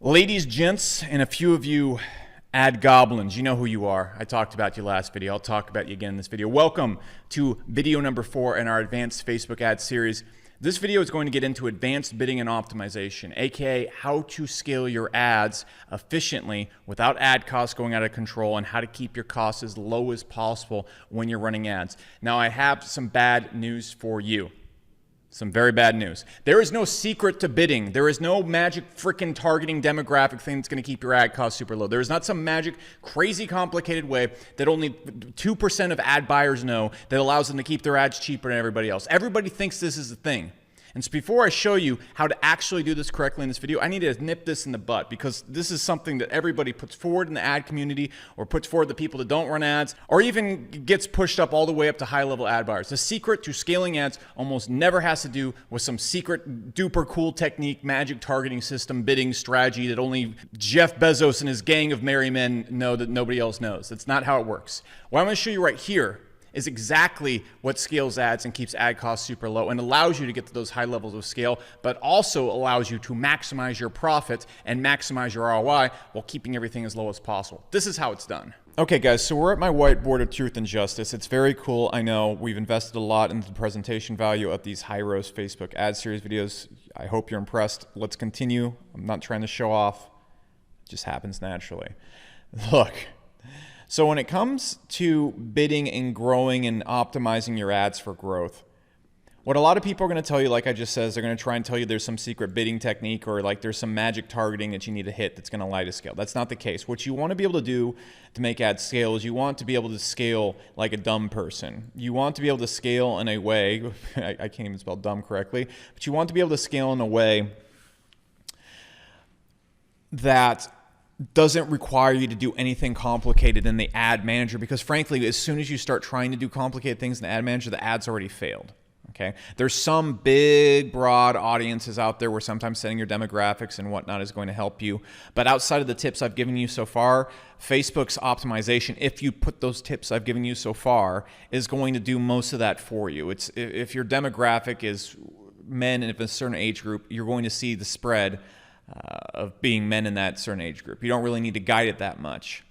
Ladies, gents, and a few of you ad goblins, you know who you are. I talked about you last video. I'll talk about you again in this video. Welcome to video number 4 in our advanced Facebook ad series. This video is going to get into advanced bidding and optimization, aka how to scale your ads efficiently without ad costs going out of control, and how to keep your costs as low as possible when you're running ads. Now, I have some bad news for you. Some very bad news. There is no secret to bidding. There is no magic freaking targeting demographic thing that's going to keep your ad costs super low. There is not some magic, crazy complicated way that only 2% of ad buyers know that allows them to keep their ads cheaper than everybody else. Everybody thinks this is the thing. And so before I show you how to actually do this correctly in this video, I need to nip this in the butt, because this is something that everybody puts forward in the ad community, or puts forward the people that don't run ads, or even gets pushed up all the way up to high-level ad buyers. The secret to scaling ads almost never has to do with some secret duper cool technique, magic targeting system, bidding strategy that only Jeff Bezos and his gang of merry men know that nobody else knows. That's not how it works. What I'm going to show you right here is exactly what scales ads and keeps ad costs super low and allows you to get to those high levels of scale, but also allows you to maximize your profit and maximize your ROI while keeping everything as low as possible. This is how it's done. Okay, guys, so we're at my whiteboard of truth and justice. It's very cool. I know we've invested a lot into the presentation value of these high-roast Facebook ad series videos. I hope you're impressed. Let's continue. I'm not trying to show off. It just happens naturally. Look. So when it comes to bidding and growing and optimizing your ads for growth, what a lot of people are going to tell you, like I just said, they're going to try and tell you there's some secret bidding technique, or like there's some magic targeting that you need to hit that's going to allow you to scale. That's not the case. What you want to be able to do to make ads scale is you want to be able to scale like a dumb person. You want to be able to scale in a way, I can't even spell dumb correctly, but you want to be able to scale in a way that doesn't require you to do anything complicated in the ad manager, because frankly, as soon as you start trying to do complicated things in the ad manager, the ad's already failed. Okay, there's some big, broad audiences out there where sometimes setting your demographics and whatnot is going to help you. But outside of the tips I've given you so far, Facebook's optimization, if you put those tips I've given you so far, is going to do most of that for you. It's, if your demographic is men of a certain age group, you're going to see the spread of being men in that certain age group. You don't really need to guide it that much.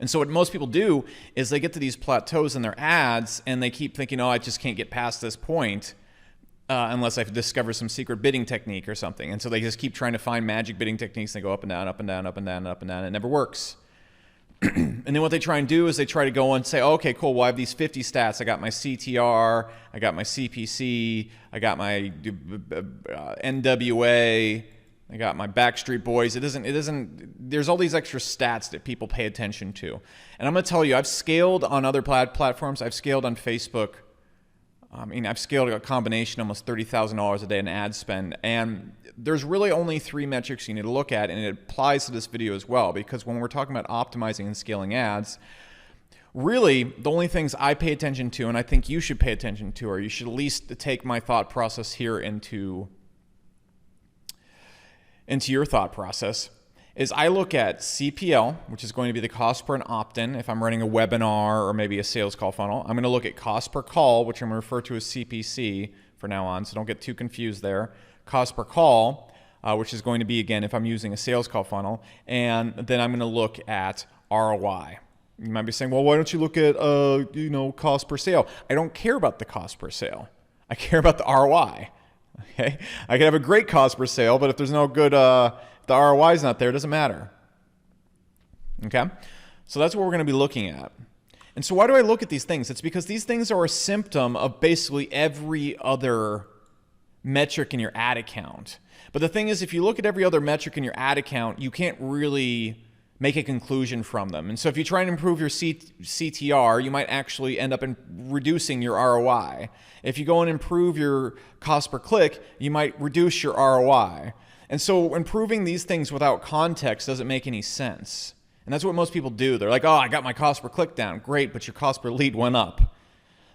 And so what most people do is they get to these plateaus in their ads and they keep thinking, oh, I just can't get past this point unless I discover some secret bidding technique or something. And so they just keep trying to find magic bidding techniques. They go up and down, up and down, up and down, up and down. And it never works. And then what they try and do is they try to go and say, oh, okay, cool, well, I have these 50 stats. I got my CTR, I got my CPC, I got my NWA, I got my Backstreet Boys. There's all these extra stats that people pay attention to. And I'm going to tell you, I've scaled on other platforms. I've scaled on Facebook. I've scaled a combination almost $30,000 a day in ad spend. And there's really only 3 metrics you need to look at, and it applies to this video as well, because when we're talking about optimizing and scaling ads, really the only things I pay attention to, and I think you should pay attention to, or you should at least take my thought process here into your thought process, is I look at CPL, which is going to be the cost per an opt-in if I'm running a webinar or maybe a sales call funnel. I'm going to look at cost per call, which I'm going to refer to as CPC for now on, so don't get too confused there. Cost per call, which is going to be, again, if I'm using a sales call funnel. And then I'm going to look at ROI. You might be saying, well, why don't you look at cost per sale? I don't care about the cost per sale. I care about the ROI. Okay, I can have a great cost per sale, but if there's no good, the ROI is not there, it doesn't matter. Okay, so that's what we're going to be looking at. And so why do I look at these things? It's because these things are a symptom of basically every other metric in your ad account. But the thing is, if you look at every other metric in your ad account, you can't really make a conclusion from them. And so if you try and improve your CTR, you might actually end up in reducing your ROI. If you go and improve your cost per click, you might reduce your ROI. And so improving these things without context doesn't make any sense. And that's what most people do. They're like, oh, I got my cost per click down. Great, but your cost per lead went up.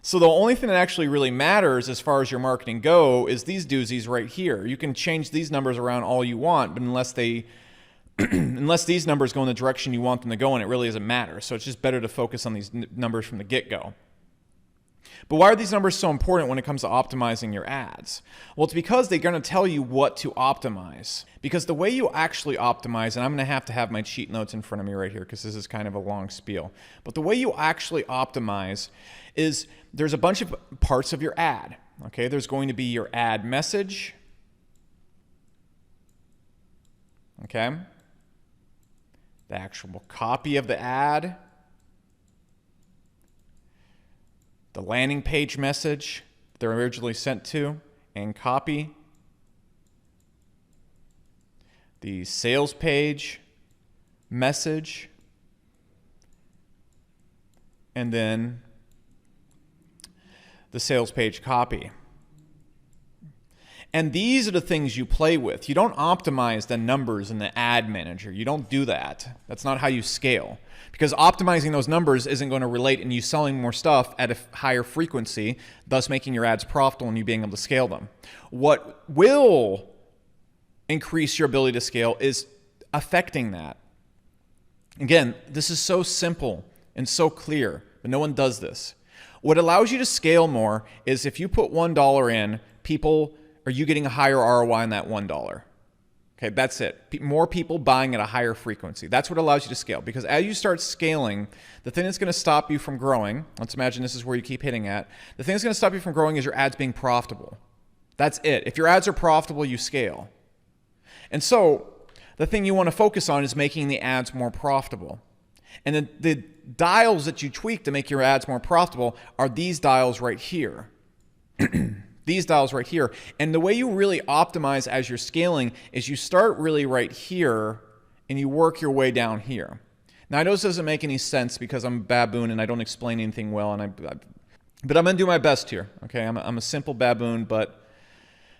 So the only thing that actually really matters as far as your marketing go is these doozies right here. You can change these numbers around all you want, but unless these numbers go in the direction you want them to go in, it really doesn't matter. So it's just better to focus on these numbers from the get-go. But why are these numbers so important when it comes to optimizing your ads? Well, it's because they're going to tell you what to optimize. Because the way you actually optimize, and I'm going to have my cheat notes in front of me right here because this is kind of a long spiel. But the way you actually optimize is there's a bunch of parts of your ad. Okay, there's going to be your ad message. Okay, the actual copy of the ad. The landing page message they're originally sent to and copy, the sales page message, and then the sales page copy. And these are the things you play with. You don't optimize the numbers in the ad manager. You don't do that. That's not how you scale. Because optimizing those numbers isn't going to relate in you selling more stuff at a higher frequency, thus making your ads profitable and you being able to scale them. What will increase your ability to scale is affecting that. Again, this is so simple and so clear, but no one does this. What allows you to scale more is if you put $1 in, are you getting a higher ROI on that $1? Okay, that's it. More people buying at a higher frequency. That's what allows you to scale. Because as you start scaling, the thing that's going to stop you from growing, let's imagine this is where you keep hitting at, the thing that's going to stop you from growing is your ads being profitable. That's it. If your ads are profitable, you scale. And so the thing you want to focus on is making the ads more profitable. And then the dials that you tweak to make your ads more profitable are these dials right here. These dials right here. And the way you really optimize as you're scaling is you start really right here and you work your way down here. Now, I know this doesn't make any sense because I'm a baboon and I don't explain anything well, but I'm going to do my best here. Okay, I'm a simple baboon, but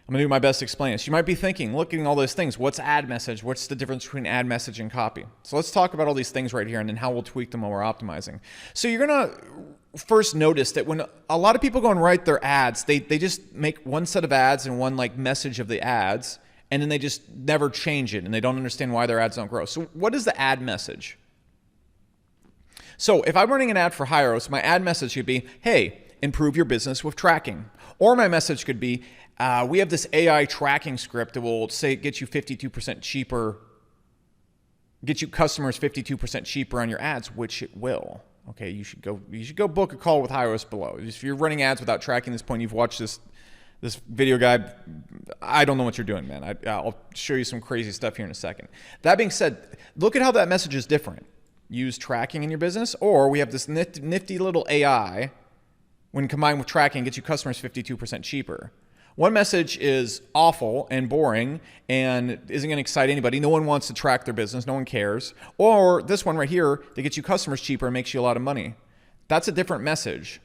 I'm going to do my best to explain this. You might be thinking, looking at all those things, what's ad message? What's the difference between ad message and copy? So let's talk about all these things right here and then how we'll tweak them while we're optimizing. So you're going to first notice that when a lot of people go and write their ads, they just make one set of ads and one like message of the ads, and then they just never change it, and they don't understand why their ads don't grow. So what is the ad message? So if I'm running an ad for Hyros, my ad message should be, hey, improve your business with tracking. Or my message could be, we have this AI tracking script that will say get you 52% cheaper, get you customers 52% cheaper on your ads, which it will. Okay, you should go book a call with Hyros below. If you're running ads without tracking this point, you've watched this video guide, I don't know what you're doing, man. I'll show you some crazy stuff here in a second. That being said, look at how that message is different. Use tracking in your business, or we have this nifty little AI, when combined with tracking, gets you customers 52% cheaper. One message is awful and boring and isn't going to excite anybody. No one wants to track their business. No one cares. Or this one right here that gets you customers cheaper and makes you a lot of money. That's a different message.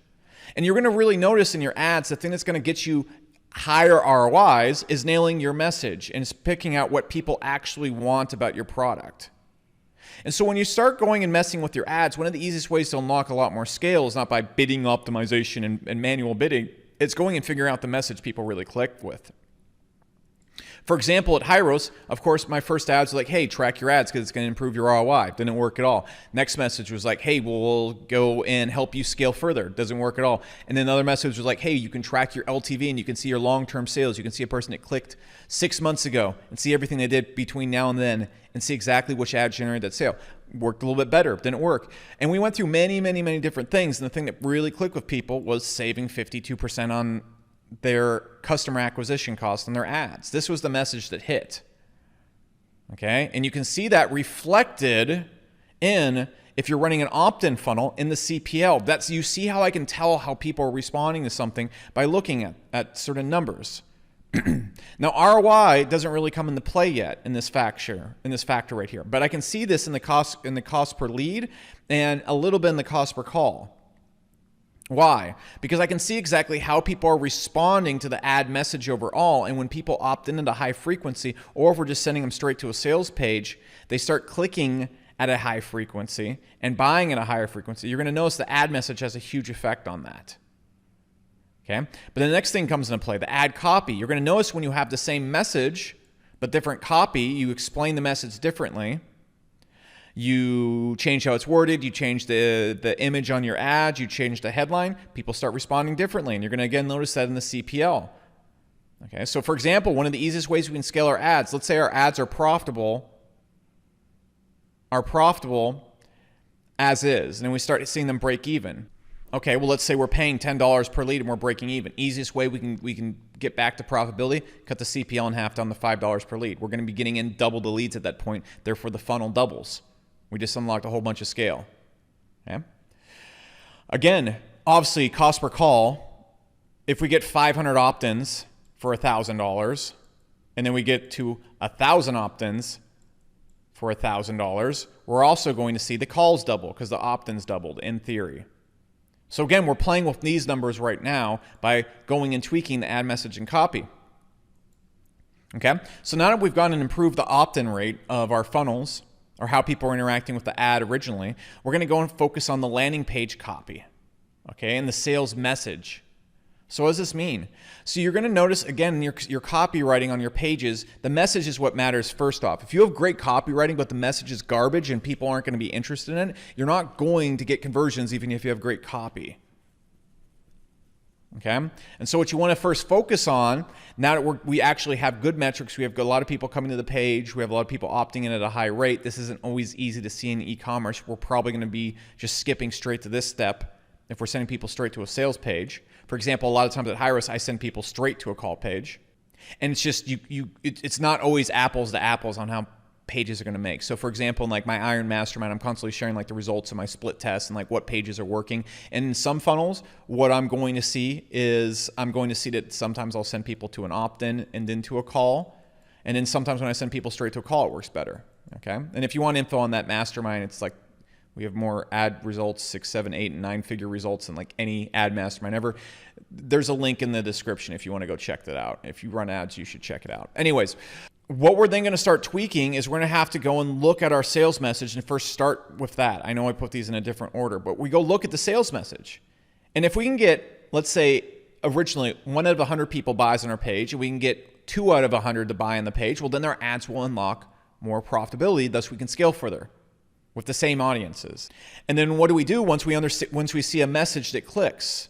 And you're going to really notice in your ads, the thing that's going to get you higher ROIs is nailing your message and it's picking out what people actually want about your product. And so when you start going and messing with your ads, one of the easiest ways to unlock a lot more scale is not by bidding optimization and manual bidding. It's going and figuring out the message people really click with. For example, at Hyros, of course, my first ads were like, hey, track your ads because it's going to improve your ROI. Didn't work at all. Next message was like, hey, we'll go and help you scale further. Doesn't work at all. And then another message was like, hey, you can track your LTV and you can see your long-term sales. You can see a person that clicked 6 months ago and see everything they did between now and then and see exactly which ad generated that sale. Worked a little bit better, didn't work. And we went through many, many, many different things. And the thing that really clicked with people was saving 52% on their customer acquisition costs on their ads. This was the message that hit. Okay? And you can see that reflected in, if you're running an opt-in funnel, in the CPL. You see how I can tell how people are responding to something by looking at certain numbers. Now, ROI doesn't really come into play yet in this factor right here, but I can see this in the cost per lead and a little bit in the cost per call. Why? Because I can see exactly how people are responding to the ad message overall, and when people opt into high frequency, or if we're just sending them straight to a sales page, they start clicking at a high frequency and buying at a higher frequency. You're going to notice the ad message has a huge effect on that. Okay? But the next thing comes into play, the ad copy. You're going to notice when you have the same message, but different copy, you explain the message differently. You change how it's worded, you change the image on your ad, you change the headline, people start responding differently, and you're going to again notice that in the CPL. Okay, so for example, one of the easiest ways we can scale our ads, let's say our ads are profitable as is, and then we start seeing them break even. Okay, well, let's say we're paying $10 per lead and we're breaking even. Easiest way we can get back to profitability, cut the CPL in half down to $5 per lead. We're going to be getting in double the leads at that point. Therefore, the funnel doubles. We just unlocked a whole bunch of scale. Okay. Again, obviously, cost per call, if we get 500 opt-ins for $1,000, and then we get to 1,000 opt-ins for $1,000, we're also going to see the calls double because the opt-ins doubled in theory. So again, we're playing with these numbers right now by going and tweaking the ad message and copy. Okay, so now that we've gone and improved the opt-in rate of our funnels, or how people are interacting with the ad originally, we're going to go and focus on the landing page copy, okay, and the sales message. So what does this mean? So you're going to notice, again, your copywriting on your pages, the message is what matters first off. If you have great copywriting, but the message is garbage and people aren't going to be interested in it, you're not going to get conversions even if you have great copy. Okay? And so what you want to first focus on, now that we actually have good metrics, we have a lot of people coming to the page, we have a lot of people opting in at a high rate. This isn't always easy to see in e-commerce. We're probably going to be just skipping straight to this step if we're sending people straight to a sales page. For example, a lot of times at Hyros, I send people straight to a call page. And it's just, it's not always apples to apples on how pages are going to make. So for example, in like my Iron Mastermind, I'm constantly sharing like the results of my split tests and like what pages are working. And in some funnels, what I'm going to see is that sometimes I'll send people to an opt-in and then to a call. And then sometimes when I send people straight to a call, it works better. Okay. And if you want info on that mastermind, it's like, we have more ad results, 6, 7, 8, and 9-figure results than like any ad mastermind ever. There's a link in the description if you want to go check that out. If you run ads, you should check it out. Anyways, what we're then going to start tweaking is we're going to have to go and look at our sales message and first start with that. I know I put these in a different order, but we go look at the sales message. And if we can get, let's say, originally 1 out of 100 people buys on our page, and we can get 2 out of 100 to buy on the page, well, then our ads will unlock more profitability, thus we can scale further with the same audiences. And then what do we do once we see a message that clicks?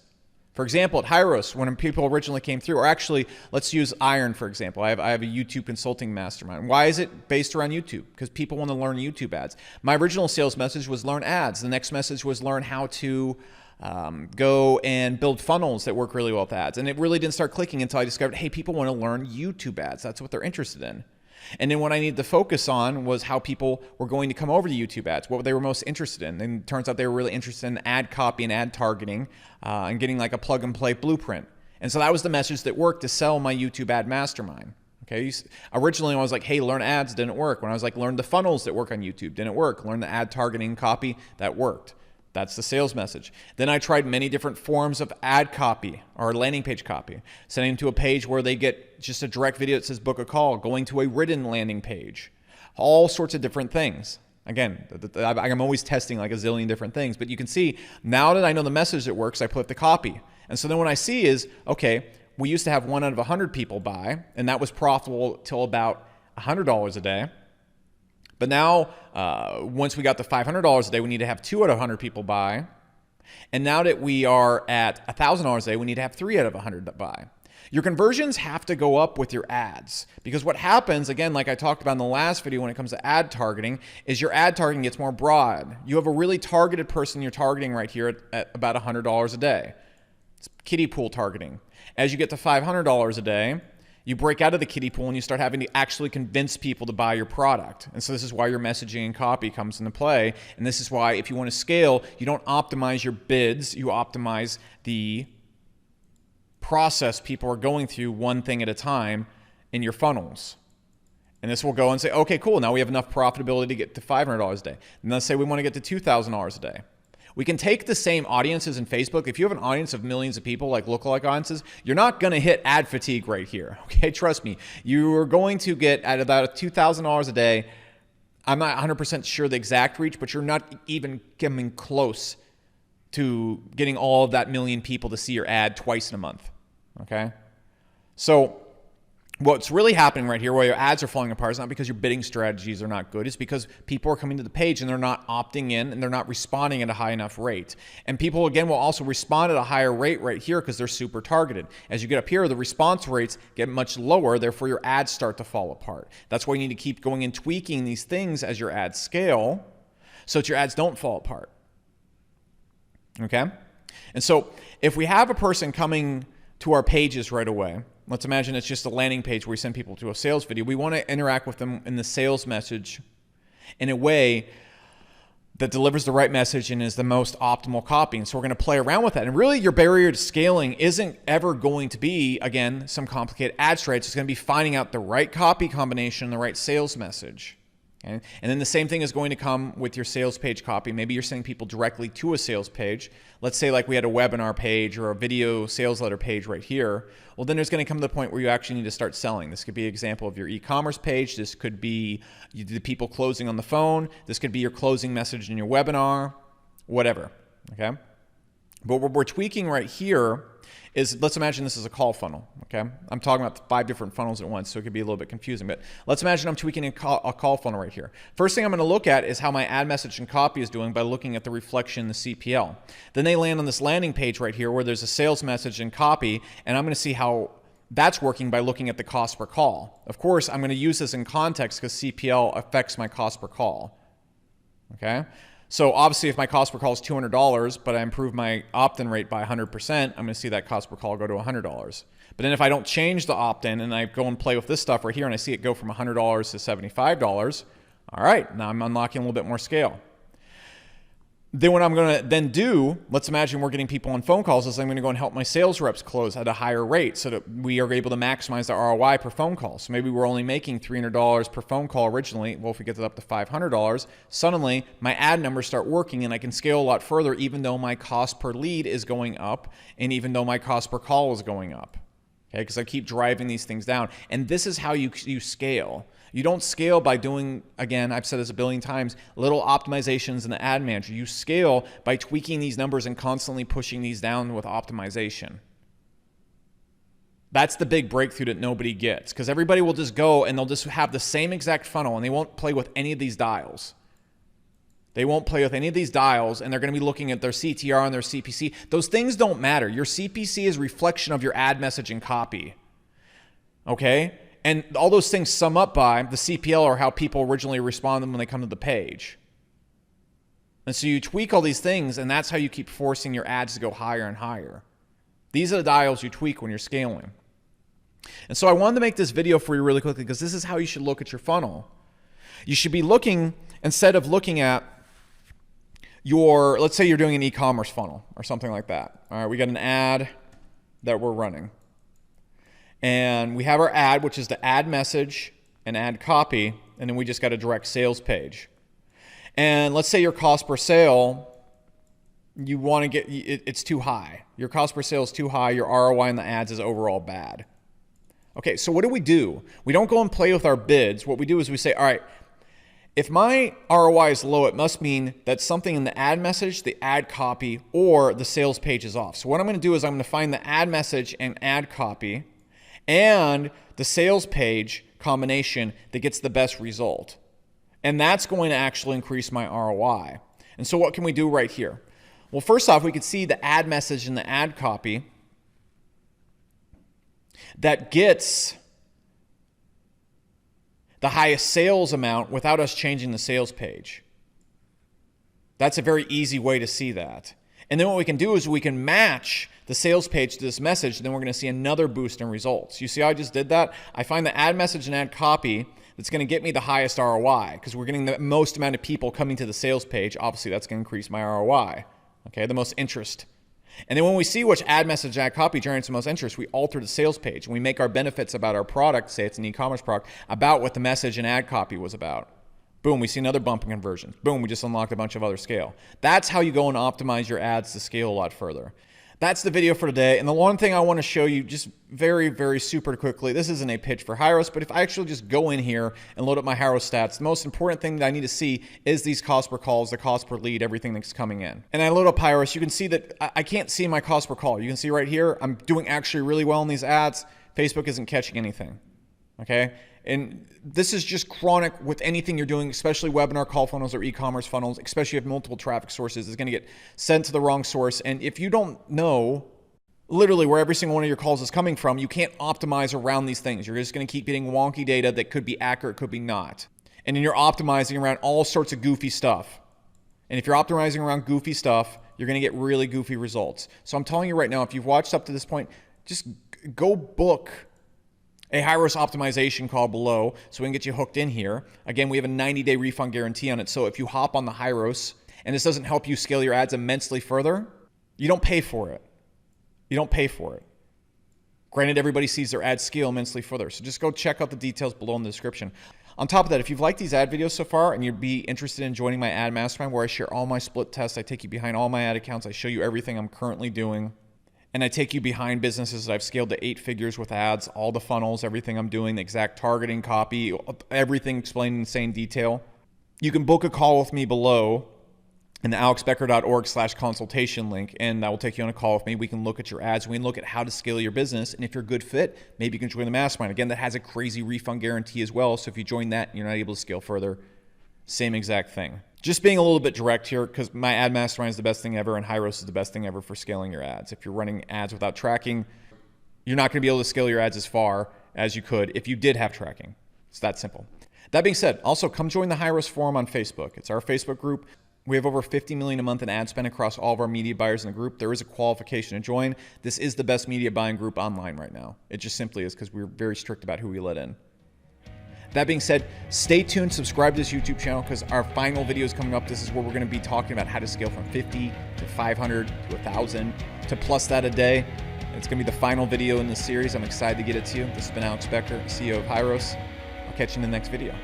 For example, at Hyros, when people originally came through, or actually, let's use Iron, for example. I have a YouTube consulting mastermind. Why is it based around YouTube? Because people want to learn YouTube ads. My original sales message was learn ads. The next message was learn how to go and build funnels that work really well with ads. And it really didn't start clicking until I discovered, hey, people want to learn YouTube ads. That's what they're interested in. And then what I needed to focus on was how people were going to come over to YouTube ads, what they were most interested in. And it turns out they were really interested in ad copy and ad targeting and getting like a plug and play blueprint. And so that was the message that worked to sell my YouTube ad mastermind. Okay. Originally, I was like, hey, learn ads, didn't work. When I was like, learn the funnels that work on YouTube, didn't work. Learn the ad targeting copy, that worked. That's the sales message. Then I tried many different forms of ad copy or landing page copy, sending them to a page where they get just a direct video that says book a call, going to a written landing page, all sorts of different things. Again, I'm always testing like a zillion different things, but you can see now that I know the message that works, I put the copy. And so then what I see is, okay, we used to have 1 out of 100 people buy, and that was profitable till about $100 a day. But now, once we got to $500 a day, we need to have 2 out of 100 people buy. And now that we are at $1,000 a day, we need to have 3 out of 100 that buy. Your conversions have to go up with your ads, because what happens, again, like I talked about in the last video when it comes to ad targeting, is your ad targeting gets more broad. You have a really targeted person you're targeting right here at about $100 a day. It's kiddie pool targeting. As you get to $500 a day, you break out of the kiddie pool and you start having to actually convince people to buy your product. And so this is why your messaging and copy comes into play. And this is why if you want to scale, you don't optimize your bids, you optimize the process people are going through one thing at a time in your funnels. And this will go and say, okay, cool, now we have enough profitability to get to $500 a day. And let's say we want to get to $2,000 a day. We can take the same audiences in Facebook. If you have an audience of millions of people, like lookalike audiences, you're not going to hit ad fatigue right here. Okay, trust me. You are going to get at about $2,000 a day. I'm not 100% sure the exact reach, but you're not even coming close to getting all of that million people to see your ad twice in a month. Okay? So What's really happening right here, where your ads are falling apart, is not because your bidding strategies are not good. It's because people are coming to the page and they're not opting in and they're not responding at a high enough rate. And people, again, will also respond at a higher rate right here because they're super targeted. As you get up here, the response rates get much lower. Therefore, your ads start to fall apart. That's why you need to keep going and tweaking these things as your ads scale so that your ads don't fall apart. Okay? And so if we have a person coming to our pages right away, let's imagine it's just a landing page where we send people to a sales video. We want to interact with them in the sales message in a way that delivers the right message and is the most optimal copy. And so we're going to play around with that. And really your barrier to scaling isn't ever going to be, again, some complicated ad strategy. It's going to be finding out the right copy combination, the right sales message. Okay? And then the same thing is going to come with your sales page copy. Maybe you're sending people directly to a sales page. Let's say like we had a webinar page or a video sales letter page right here. Well, then there's going to come to the point where you actually need to start selling. This could be an example of your e-commerce page. This could be the people closing on the phone. This could be your closing message in your webinar, whatever. Okay. But what we're tweaking right here is, let's imagine this is a call funnel, okay? I'm talking about 5 different funnels at once, so it could be a little bit confusing, but let's imagine I'm tweaking a call funnel right here. First thing I'm gonna look at is how my ad message and copy is doing by looking at the reflection in the CPL. Then they land on this landing page right here where there's a sales message and copy, and I'm gonna see how that's working by looking at the cost per call. Of course, I'm gonna use this in context because CPL affects my cost per call, okay? So obviously if my cost per call is $200, but I improve my opt-in rate by 100%, I'm gonna see that cost per call go to $100. But then if I don't change the opt-in and I go and play with this stuff right here and I see it go from $100 to $75, all right, now I'm unlocking a little bit more scale. Then what I'm gonna then do, let's imagine we're getting people on phone calls, is I'm gonna go and help my sales reps close at a higher rate so that we are able to maximize the ROI per phone call. So maybe we're only making $300 per phone call originally. Well, if we get that up to $500, suddenly my ad numbers start working and I can scale a lot further even though my cost per lead is going up and even though my cost per call is going up. Okay, because I keep driving these things down. And this is how you scale. You don't scale by doing, again, I've said this a billion times, little optimizations in the ad manager. You scale by tweaking these numbers and constantly pushing these down with optimization. That's the big breakthrough that nobody gets, because everybody will just go and they'll just have the same exact funnel and they won't play with any of these dials. They won't play with any of these dials, and they're going to be looking at their CTR and their CPC. Those things don't matter. Your CPC is a reflection of your ad message and copy. Okay? And all those things sum up by the CPL or how people originally respond when they come to the page. And so you tweak all these things, and that's how you keep forcing your ads to go higher and higher. These are the dials you tweak when you're scaling. And so I wanted to make this video for you really quickly because this is how you should look at your funnel. You should be looking, instead of looking at your, let's say you're doing an e-commerce funnel or something like that. All right, we got an ad that we're running. And we have our ad, which is the ad message and ad copy, and then we just got a direct sales page. And let's say your cost per sale, you want to get, it's too high. Your cost per sale is too high. Your ROI in the ads is overall bad. Okay, so what do? We don't go and play with our bids. What we do is we say, all right, if my ROI is low, it must mean that something in the ad message, the ad copy, or the sales page is off. So what I'm going to do is I'm going to find the ad message and ad copy and the sales page combination that gets the best result. And that's going to actually increase my ROI. And so what can we do right here? Well, first off, we could see the ad message and the ad copy that gets the highest sales amount without us changing the sales page. That's a very easy way to see that. And then what we can do is we can match the sales page to this message, and then we're going to see another boost in results. You see how I just did that? I find the ad message and ad copy that's going to get me the highest ROI because we're getting the most amount of people coming to the sales page. Obviously, that's going to increase my ROI, okay, the most interest. And then when we see which ad message, ad copy generates the most interest, we alter the sales page and we make our benefits about our product, say it's an e-commerce product, about what the message and ad copy was about. Boom, we see another bump in conversions. Boom, we just unlocked a bunch of other scale. That's how you go and optimize your ads to scale a lot further. That's the video for today. And the one thing I want to show you just very, very super quickly, this isn't a pitch for Hyros, but if I actually just go in here and load up my Hyros stats, the most important thing that I need to see is these cost per calls, the cost per lead, everything that's coming in. And I load up Hyros, you can see that I can't see my cost per call. You can see right here, I'm doing actually really well in these ads. Facebook isn't catching anything. okay? And this is just chronic with anything you're doing, especially webinar call funnels or e-commerce funnels, especially if you have multiple traffic sources. It's going to get sent to the wrong source. And if you don't know literally where every single one of your calls is coming from, you can't optimize around these things. You're just going to keep getting wonky data that could be accurate, could be not. And then you're optimizing around all sorts of goofy stuff. And if you're optimizing around goofy stuff, you're going to get really goofy results. So I'm telling you right now, if you've watched up to this point, just go book a Hyros optimization call below so we can get you hooked in here. Again, we have a 90-day refund guarantee on it. So if you hop on the Hyros and this doesn't help you scale your ads immensely further, you don't pay for it. You don't pay for it. Granted, everybody sees their ads scale immensely further. So just go check out the details below in the description. On top of that, if you've liked these ad videos so far and you'd be interested in joining my ad mastermind where I share all my split tests, I take you behind all my ad accounts, I show you everything I'm currently doing, and I take you behind businesses that I've scaled to 8 figures with ads, all the funnels, everything I'm doing, the exact targeting, copy, everything explained in insane detail. You can book a call with me below in the alexbecker.org/consultation link, and that will take you on a call with me. We can look at your ads. We can look at how to scale your business, and if you're a good fit, maybe you can join the mastermind. Again, that has a crazy refund guarantee as well, so if you join that and you're not able to scale further, same exact thing. Just being a little bit direct here, because my ad mastermind is the best thing ever, and Hyros is the best thing ever for scaling your ads. If you're running ads without tracking, you're not going to be able to scale your ads as far as you could if you did have tracking. It's that simple. That being said, also come join the Hyros forum on Facebook. It's our Facebook group. We have over 50 million a month in ad spend across all of our media buyers in the group. There is a qualification to join. This is the best media buying group online right now. It just simply is because we're very strict about who we let in. That being said, stay tuned, subscribe to this YouTube channel because our final video is coming up. This is where we're going to be talking about how to scale from 50 to 500 to 1,000 to plus that a day. It's going to be the final video in this series. I'm excited to get it to you. This has been Alex Becker, CEO of Hyros. I'll catch you in the next video.